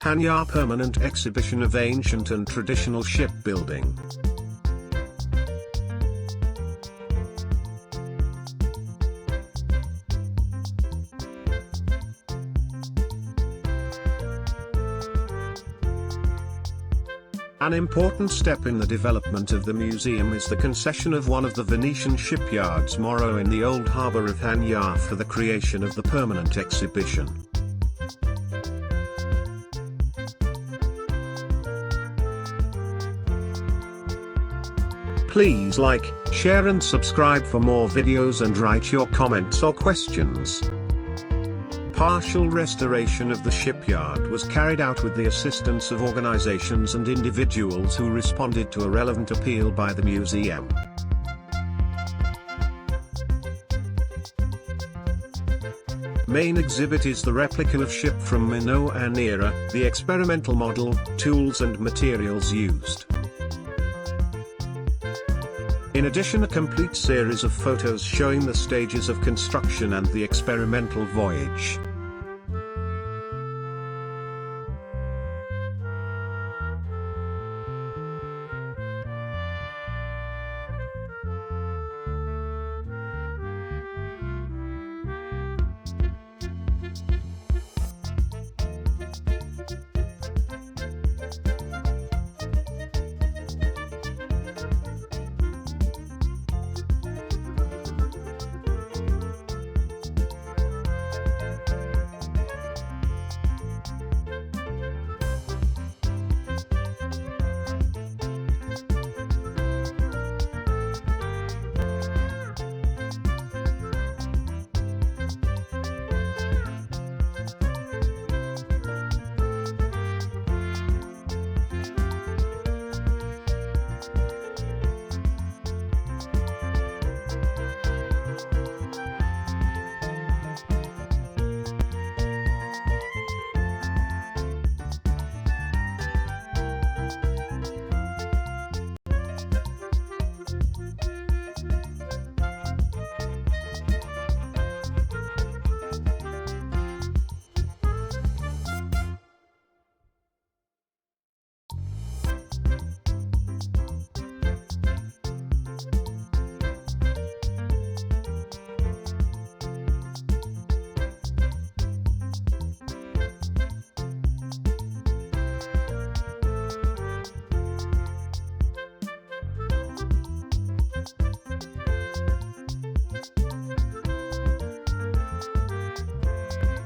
Chania permanent exhibition of ancient and traditional shipbuilding. An important step in the development of the museum is the concession of one of the Venetian shipyards Moro in the old harbour of Chania for the creation of the permanent exhibition. Please like, share and subscribe for more videos and write your comments or questions. Partial restoration of the shipyard was carried out with the assistance of organizations and individuals who responded to a relevant appeal by the museum. Main exhibit is the replica of ship from Minoan era, the experimental model, tools and materials used. In addition, a complete series of photos showing the stages of construction and the experimental voyage.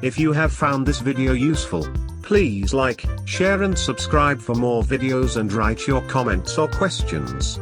If you have found this video useful, please like, share and subscribe for more videos and write your comments or questions.